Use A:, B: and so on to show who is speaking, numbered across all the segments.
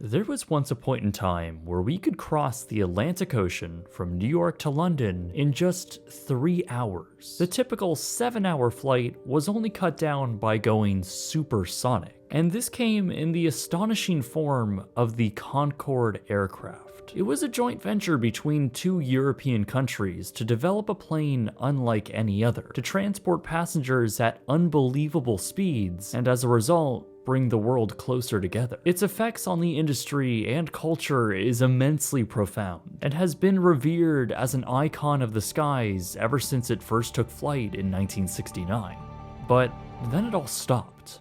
A: There was once a point in time where we could cross the Atlantic Ocean from New York to London in just 3 hours. The typical 7-hour flight was only cut down by going supersonic, and this came in the astonishing form of the Concorde aircraft. It was a joint venture between two European countries to develop a plane unlike any other, to transport passengers at unbelievable speeds, and as a result, bring the world closer together. Its effects on the industry and culture is immensely profound, and has been revered as an icon of the skies ever since it first took flight in 1969. But then it all stopped.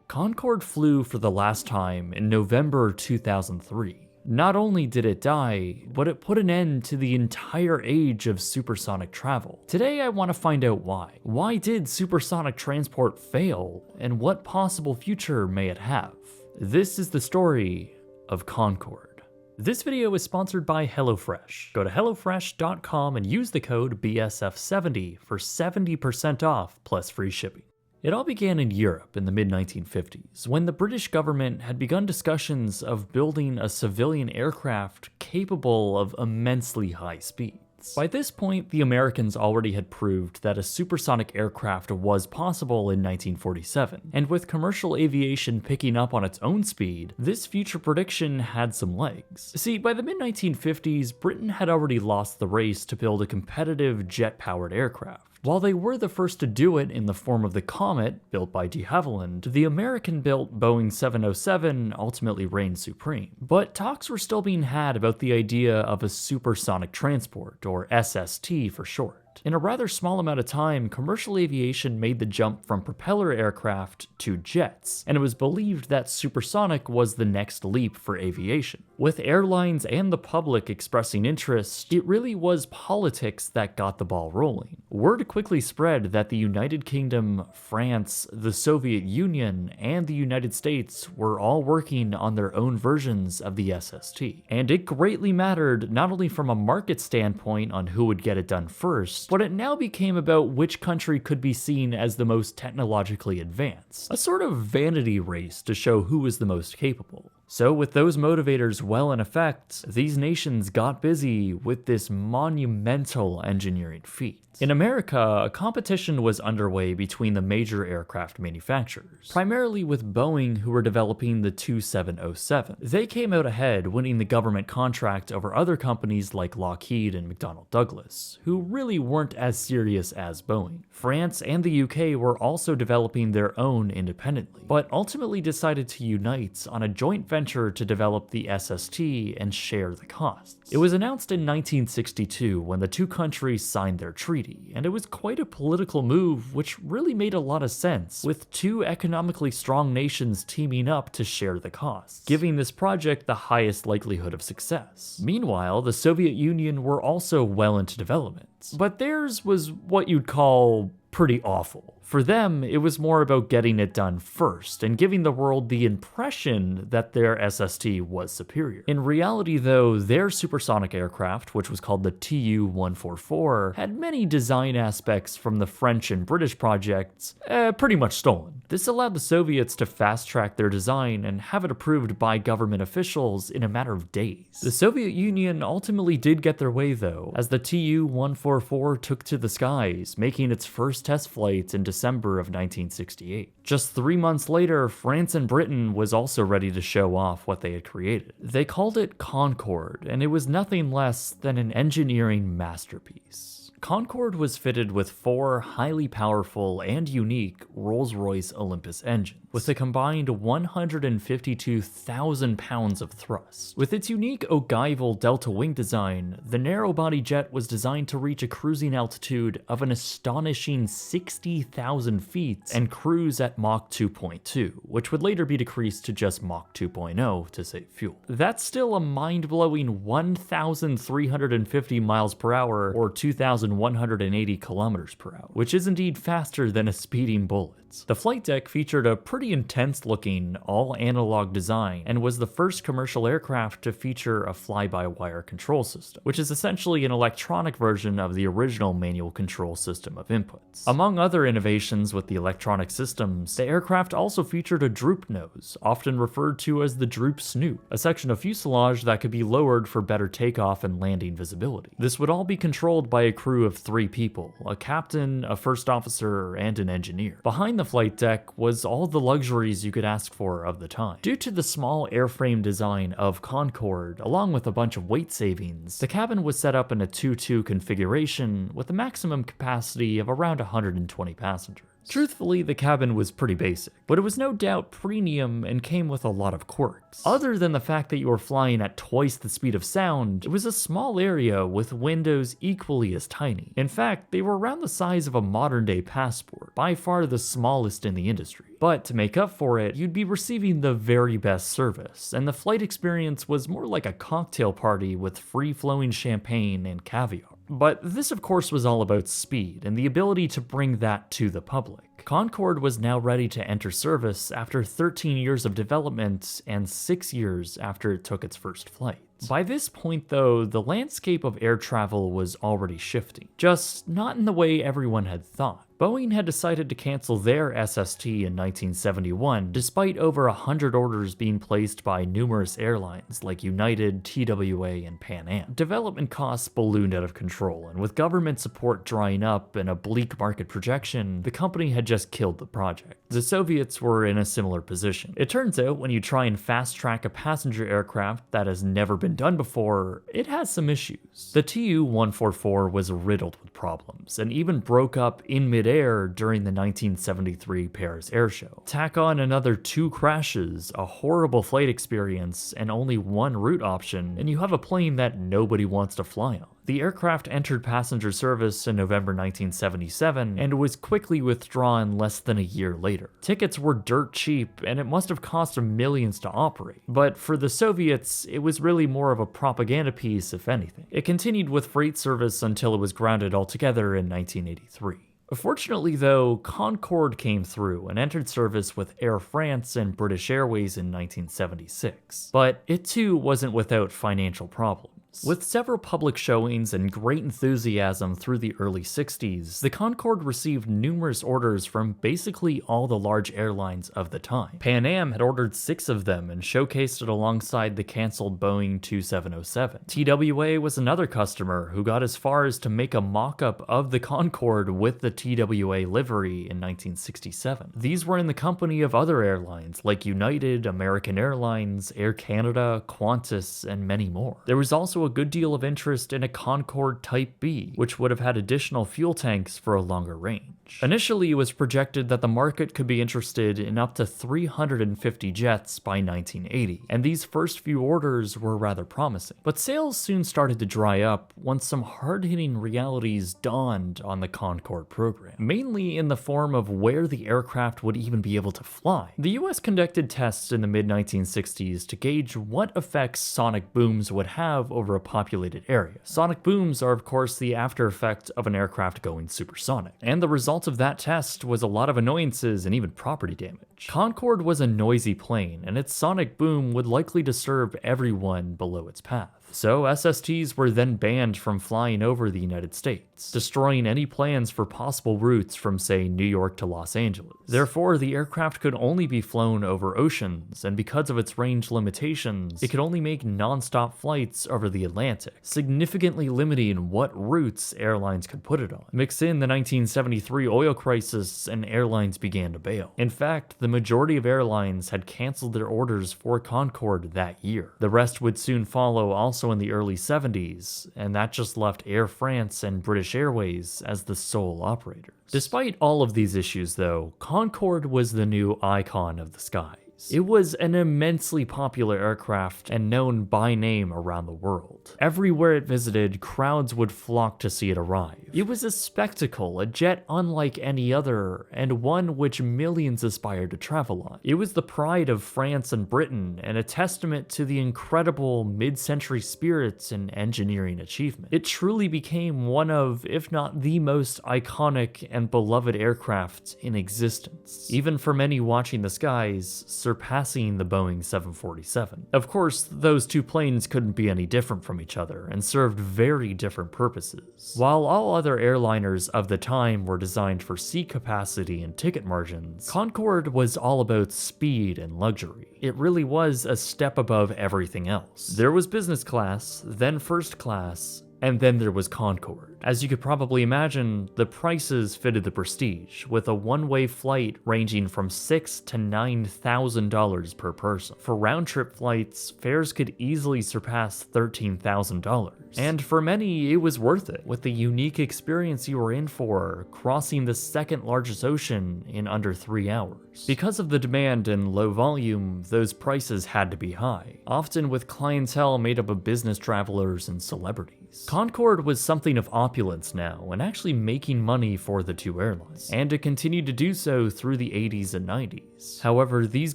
A: Concorde flew for the last time in November 2003. Not only did it die, but it put an end to the entire age of supersonic travel. Today I want to find out why. Why did supersonic transport fail, and what possible future may it have? This is the story of Concorde. This video is sponsored by HelloFresh. Go to HelloFresh.com and use the code BSF70 for 70% off plus free shipping. It all began in Europe in the mid-1950s, when the British government had begun discussions of building a civilian aircraft capable of immensely high speeds. By this point, the Americans already had proved that a supersonic aircraft was possible in 1947, and with commercial aviation picking up on its own speed, this future prediction had some legs. See, by the mid-1950s, Britain had already lost the race to build a competitive jet-powered aircraft. While they were the first to do it in the form of the Comet, built by de Havilland, the American-built Boeing 707 ultimately reigned supreme. But talks were still being had about the idea of a supersonic transport, or SST for short. In a rather small amount of time, commercial aviation made the jump from propeller aircraft to jets, and it was believed that supersonic was the next leap for aviation. With airlines and the public expressing interest, it really was politics that got the ball rolling. Word quickly spread that the United Kingdom, France, the Soviet Union, and the United States were all working on their own versions of the SST. And it greatly mattered not only from a market standpoint on who would get it done first, but it now became about which country could be seen as the most technologically advanced. A sort of vanity race to show who was the most capable. So with those motivators well in effect, these nations got busy with this monumental engineering feat. In America, a competition was underway between the major aircraft manufacturers, primarily with Boeing, who were developing the 2707. They came out ahead, winning the government contract over other companies like Lockheed and McDonnell Douglas, who really weren't as serious as Boeing. France and the UK were also developing their own independently, but ultimately decided to unite on a joint venture to develop the SST and share the costs. It was announced in 1962 when the two countries signed their treaty, and it was quite a political move which really made a lot of sense, with two economically strong nations teaming up to share the costs, giving this project the highest likelihood of success. Meanwhile, the Soviet Union were also well into development, but theirs was what you'd call pretty awful. For them, it was more about getting it done first and giving the world the impression that their SST was superior. In reality though, their supersonic aircraft, which was called the Tu-144, had many design aspects from the French and British projects pretty much stolen. This allowed the Soviets to fast-track their design and have it approved by government officials in a matter of days. The Soviet Union ultimately did get their way though, as the Tu-144 took to the skies, making its first test flights in December of 1968. Just 3 months later, France and Britain was also ready to show off what they had created. They called it Concorde, and it was nothing less than an engineering masterpiece. Concorde was fitted with 4 highly powerful and unique Rolls-Royce Olympus engines, with a combined 152,000 pounds of thrust. With its unique ogival delta wing design, the narrow-body jet was designed to reach a cruising altitude of an astonishing 60,000 feet and cruise at Mach 2.2, which would later be decreased to just Mach 2.0 to save fuel. That's still a mind-blowing 1,350 miles per hour or 2,180 kilometers per hour, which is indeed faster than a speeding bullet. The flight deck featured a pretty intense-looking, all-analog design and was the first commercial aircraft to feature a fly-by-wire control system, which is essentially an electronic version of the original manual control system of inputs. Among other innovations with the electronic systems, the aircraft also featured a droop nose, often referred to as the droop snoop, a section of fuselage that could be lowered for better takeoff and landing visibility. This would all be controlled by a crew of 3 people, a captain, a first officer, and an engineer. Behind the flight deck was all the luxuries you could ask for of the time. Due to the small airframe design of Concorde, along with a bunch of weight savings, the cabin was set up in a 2-2 configuration with a maximum capacity of around 120 passengers. Truthfully, the cabin was pretty basic, but it was no doubt premium and came with a lot of quirks. Other than the fact that you were flying at twice the speed of sound, it was a small area with windows equally as tiny. In fact, they were around the size of a modern-day passport, by far the smallest in the industry. But to make up for it, you'd be receiving the very best service, and the flight experience was more like a cocktail party with free-flowing champagne and caviar. But this of course was all about speed and the ability to bring that to the public. Concorde was now ready to enter service after 13 years of development and 6 years after it took its first flight. By this point though, the landscape of air travel was already shifting, just not in the way everyone had thought. Boeing had decided to cancel their SST in 1971, despite over 100 orders being placed by numerous airlines like United, TWA, and Pan Am. Development costs ballooned out of control, and with government support drying up and a bleak market projection, the company had just killed the project. The Soviets were in a similar position. It turns out when you try and fast-track a passenger aircraft that has never been done before, it has some issues. The Tu-144 was riddled with problems, and even broke up in mid-air during the 1973 Paris Air Show. Tack on another 2 crashes, a horrible flight experience, and only 1 route option, and you have a plane that nobody wants to fly on. The aircraft entered passenger service in November 1977 and was quickly withdrawn less than a year later. Tickets were dirt cheap and it must have cost millions to operate, but for the Soviets, it was really more of a propaganda piece if anything. It continued with freight service until it was grounded altogether in 1983. Fortunately though, Concorde came through and entered service with Air France and British Airways in 1976, but it too wasn't without financial problems. With several public showings and great enthusiasm through the early 60s, the Concorde received numerous orders from basically all the large airlines of the time. Pan Am had ordered 6 of them and showcased it alongside the cancelled Boeing 2707. TWA was another customer who got as far as to make a mock-up of the Concorde with the TWA livery in 1967. These were in the company of other airlines like United, American Airlines, Air Canada, Qantas, and many more. There was also a good deal of interest in a Concorde Type B, which would have had additional fuel tanks for a longer range. Initially, it was projected that the market could be interested in up to 350 jets by 1980, and these first few orders were rather promising. But sales soon started to dry up once some hard-hitting realities dawned on the Concorde program, mainly in the form of where the aircraft would even be able to fly. The US conducted tests in the mid-1960s to gauge what effects sonic booms would have over a populated area. Sonic booms are of course the after effect of an aircraft going supersonic, and the result of that test was a lot of annoyances and even property damage. Concorde was a noisy plane, and its sonic boom would likely disturb everyone below its path. So SSTs were then banned from flying over the United States, destroying any plans for possible routes from, say, New York to Los Angeles. Therefore, the aircraft could only be flown over oceans, and because of its range limitations, it could only make non-stop flights over the Atlantic, significantly limiting what routes airlines could put it on. Mix in the 1973 oil crisis, and airlines began to bail. In fact, the majority of airlines had canceled their orders for Concorde that year. The rest would soon follow also in the early 70s, and that just left Air France and British Airways as the sole operators. Despite all of these issues though, Concorde was the new icon of the skies. days. It was an immensely popular aircraft and known by name around the world. Everywhere it visited, crowds would flock to see it arrive. It was a spectacle, a jet unlike any other, and one which millions aspired to travel on. It was the pride of France and Britain, and a testament to the incredible mid-century spirits and engineering achievement. It truly became one of, if not the most iconic and beloved aircraft in existence, even for many watching the skies, surpassing the Boeing 747. Of course, those two planes couldn't be any different from each other and served very different purposes. While all other airliners of the time were designed for seat capacity and ticket margins, Concorde was all about speed and luxury. It really was a step above everything else. There was business class, then first class, and then there was Concorde. As you could probably imagine, the prices fitted the prestige, with a one-way flight ranging from $6,000 to $9,000 per person. For round-trip flights, fares could easily surpass $13,000. And for many, it was worth it, with the unique experience you were in for, crossing the second largest ocean in under 3 hours. Because of the demand and low volume, those prices had to be high, often with clientele made up of business travelers and celebrities. Concorde was something of opulence now, and actually making money for the two airlines, and it continued to do so through the 80s and 90s. However, these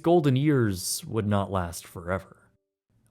A: golden years would not last forever.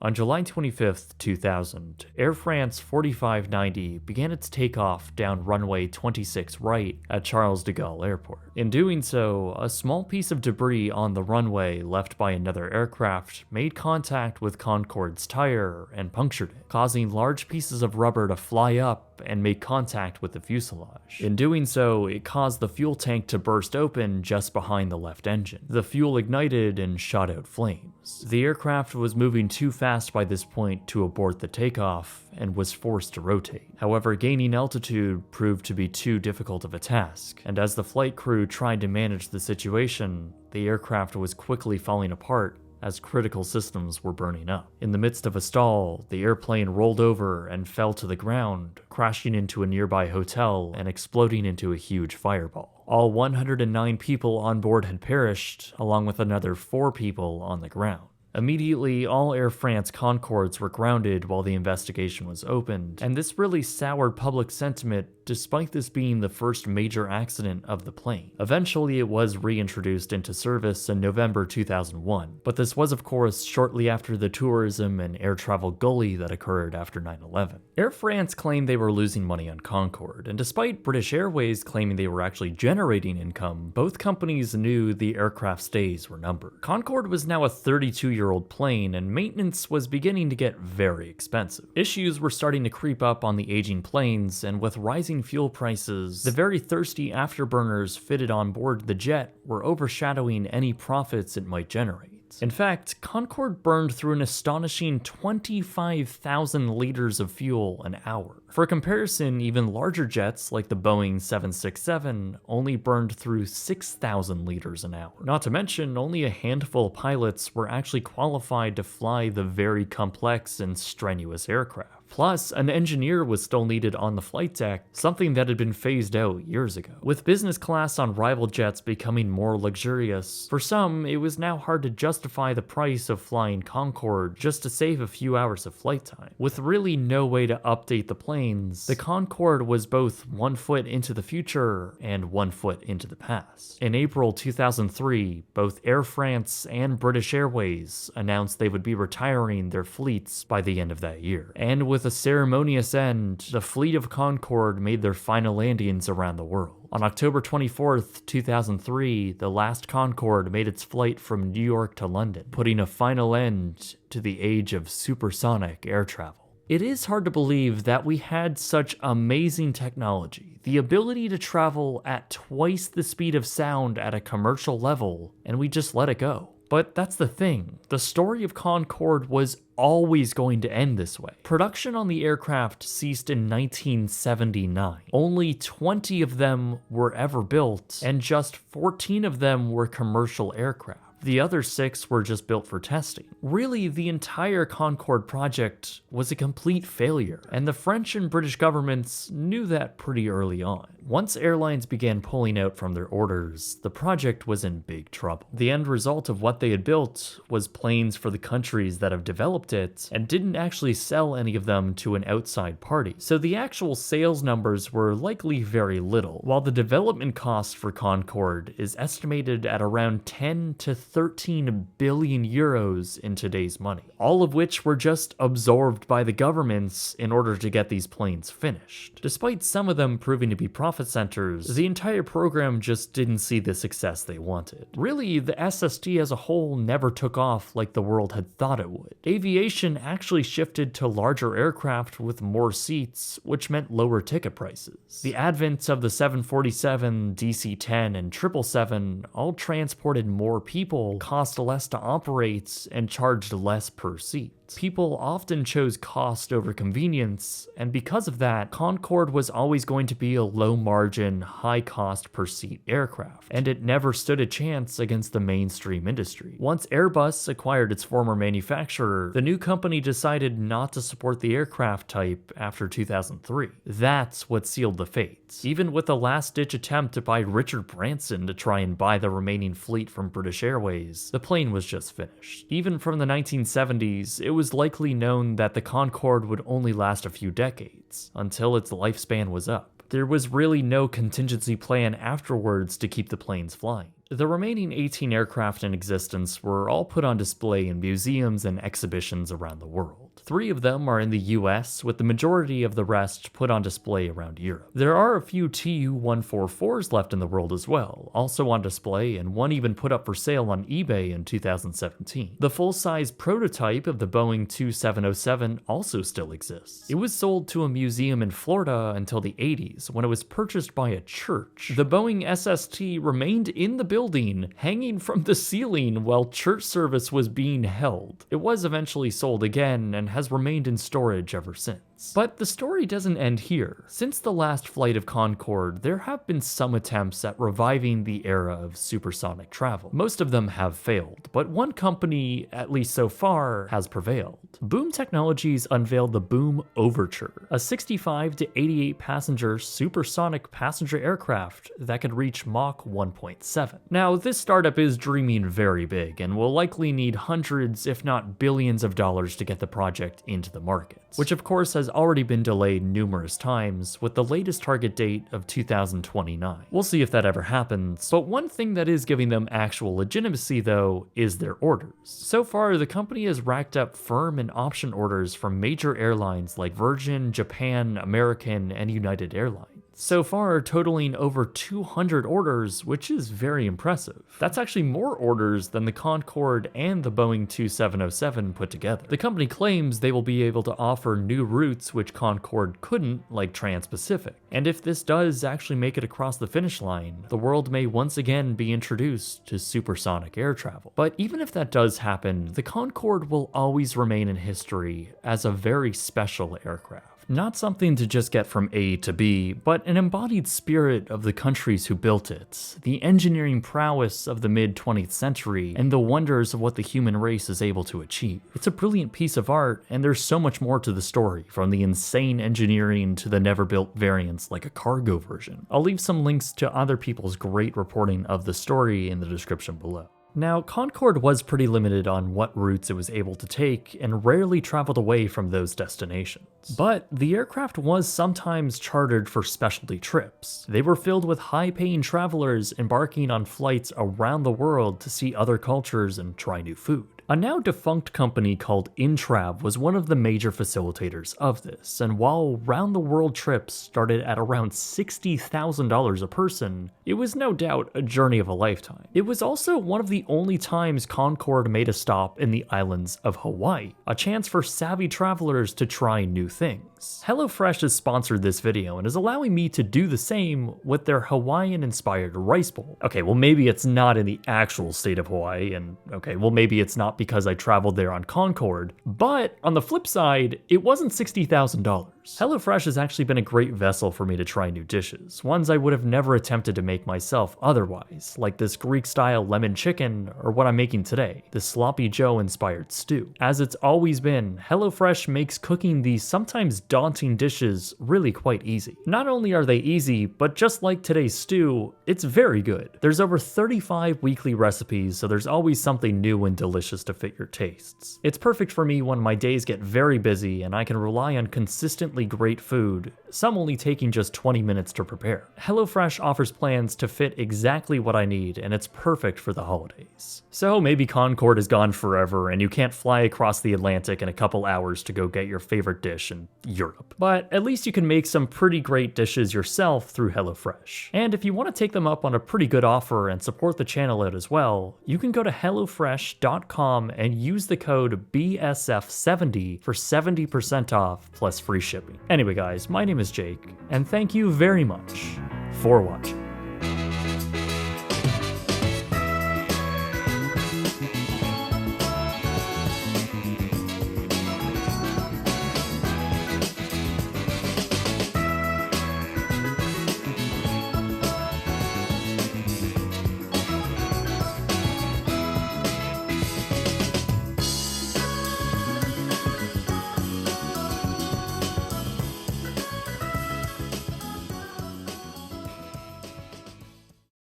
A: On July 25, 2000, Air France 4590 began its takeoff down runway 26 right at Charles de Gaulle Airport. In doing so, a small piece of debris on the runway left by another aircraft made contact with Concorde's tire and punctured it, causing large pieces of rubber to fly up and make contact with the fuselage. In doing so, it caused the fuel tank to burst open just behind the left engine. The fuel ignited and shot out flames. The aircraft was moving too fast by this point to abort the takeoff and was forced to rotate. However, gaining altitude proved to be too difficult of a task, and as the flight crew tried to manage the situation, the aircraft was quickly falling apart as critical systems were burning up. In the midst of a stall, the airplane rolled over and fell to the ground, crashing into a nearby hotel and exploding into a huge fireball. All 109 people on board had perished, along with another 4 people on the ground. Immediately, all Air France Concordes were grounded while the investigation was opened, and this really soured public sentiment despite this being the first major accident of the plane. Eventually, it was reintroduced into service in November 2001, but this was of course shortly after the tourism and air travel gully that occurred after 9/11. Air France claimed they were losing money on Concorde, and despite British Airways claiming they were actually generating income, both companies knew the aircraft's days were numbered. Concorde was now a 32-year-old plane, and maintenance was beginning to get very expensive. Issues were starting to creep up on the aging planes, and with rising fuel prices, the very thirsty afterburners fitted on board the jet were overshadowing any profits it might generate. In fact, Concorde burned through an astonishing 25,000 liters of fuel an hour. For comparison, even larger jets like the Boeing 767 only burned through 6,000 liters an hour. Not to mention, only a handful of pilots were actually qualified to fly the very complex and strenuous aircraft. Plus, an engineer was still needed on the flight deck, something that had been phased out years ago. With business class on rival jets becoming more luxurious, for some, it was now hard to justify the price of flying Concorde just to save a few hours of flight time. With really no way to update the planes, the Concorde was both 1 foot into the future and 1 foot into the past. In April 2003, both Air France and British Airways announced they would be retiring their fleets by the end of that year. And with a ceremonious end, the fleet of Concorde made their final landings around the world. On October 24th, 2003, the last Concorde made its flight from New York to London, putting a final end to the age of supersonic air travel. It is hard to believe that we had such amazing technology, the ability to travel at twice the speed of sound at a commercial level, and we just let it go. But that's the thing, the story of Concorde was always going to end this way. Production on the aircraft ceased in 1979. Only 20 of them were ever built, and just 14 of them were commercial aircraft. The other 6 were just built for testing. Really, the entire Concorde project was a complete failure, and the French and British governments knew that pretty early on. Once airlines began pulling out from their orders, the project was in big trouble. The end result of what they had built was planes for the countries that have developed it, and didn't actually sell any of them to an outside party. So the actual sales numbers were likely very little, while the development cost for Concorde is estimated at around 10 to 13 billion euros in today's money, all of which were just absorbed by the governments in order to get these planes finished. Despite some of them proving to be profit centers, the entire program just didn't see the success they wanted. Really, the SST as a whole never took off like the world had thought it would. Aviation actually shifted to larger aircraft with more seats, which meant lower ticket prices. The advent of the 747, DC-10, and 777 all transported more people, cost less to operate, and charged less per seat. People often chose cost over convenience, and because of that, Concorde was always going to be a low-margin, high-cost per seat aircraft, and it never stood a chance against the mainstream industry. Once Airbus acquired its former manufacturer, the new company decided not to support the aircraft type after 2003. That's what sealed the fate. Even with a last-ditch attempt by Richard Branson to try and buy the remaining fleet from British Airways, the plane was just finished. Even from the 1970s, it was likely known that the Concorde would only last a few decades, until its lifespan was up. There was really no contingency plan afterwards to keep the planes flying. The remaining 18 aircraft in existence were all put on display in museums and exhibitions around the world. 3 of them are in the US, with the majority of the rest put on display around Europe. There are a few Tu-144s left in the world as well, also on display, and one even put up for sale on eBay in 2017. The full-size prototype of the Boeing 2707 also still exists. It was sold to a museum in Florida until the 80s, when it was purchased by a church. The Boeing SST remained in the building, hanging from the ceiling while church service was being held. It was eventually sold again and has remained in storage ever since. But the story doesn't end here. Since the last flight of Concorde, there have been some attempts at reviving the era of supersonic travel. Most of them have failed, but one company, at least so far, has prevailed. Boom Technologies unveiled the Boom Overture, a 65 to 88 passenger supersonic passenger aircraft that could reach Mach 1.7. Now, this startup is dreaming very big and will likely need hundreds, if not billions of dollars to get the project into the market, which of course has already been delayed numerous times, with the latest target date of 2029. We'll see if that ever happens, but one thing that is giving them actual legitimacy though is their orders. So far, the company has racked up firm and option orders from major airlines like Virgin, Japan, American, and United Airlines. So far, totaling over 200 orders, which is very impressive. That's actually more orders than the Concorde and the Boeing 2707 put together. The company claims they will be able to offer new routes which Concorde couldn't, like Trans-Pacific. And if this does actually make it across the finish line, the world may once again be introduced to supersonic air travel. But even if that does happen, the Concorde will always remain in history as a very special aircraft. Not something to just get from A to B, but an embodied spirit of the countries who built it, the engineering prowess of the mid-20th century, and the wonders of what the human race is able to achieve. It's a brilliant piece of art, and there's so much more to the story, from the insane engineering to the never-built variants like a cargo version. I'll leave some links to other people's great reporting of the story in the description below. Now, Concorde was pretty limited on what routes it was able to take and rarely traveled away from those destinations. But the aircraft was sometimes chartered for specialty trips. They were filled with high-paying travelers embarking on flights around the world to see other cultures and try new food. A now defunct company called Intrav was one of the major facilitators of this, and while round-the-world trips started at around $60,000 a person, it was no doubt a journey of a lifetime. It was also one of the only times Concorde made a stop in the islands of Hawaii, a chance for savvy travelers to try new things. HelloFresh has sponsored this video and is allowing me to do the same with their Hawaiian-inspired rice bowl. Okay, well maybe it's not in the actual state of Hawaii, and okay, well maybe it's not because I traveled there on Concorde, but on the flip side, it wasn't $60,000. HelloFresh has actually been a great vessel for me to try new dishes, ones I would have never attempted to make myself otherwise, like this Greek-style lemon chicken, or what I'm making today, this Sloppy Joe-inspired stew. As it's always been, HelloFresh makes cooking the sometimes daunting dishes really quite easy. Not only are they easy, but just like today's stew, it's very good. There's over 35 weekly recipes, so there's always something new and delicious to fit your tastes. It's perfect for me when my days get very busy and I can rely on consistently great food, some only taking just 20 minutes to prepare. HelloFresh offers plans to fit exactly what I need, and it's perfect for the holidays. So maybe Concorde is gone forever and you can't fly across the Atlantic in a couple hours to go get your favorite dish in Europe. But at least you can make some pretty great dishes yourself through HelloFresh. And if you want to take them up on a pretty good offer and support the channel out as well, you can go to HelloFresh.com and use the code BSF70 for 70% off plus free shipping. Anyway guys, my name is Jake, and thank you very much for watching.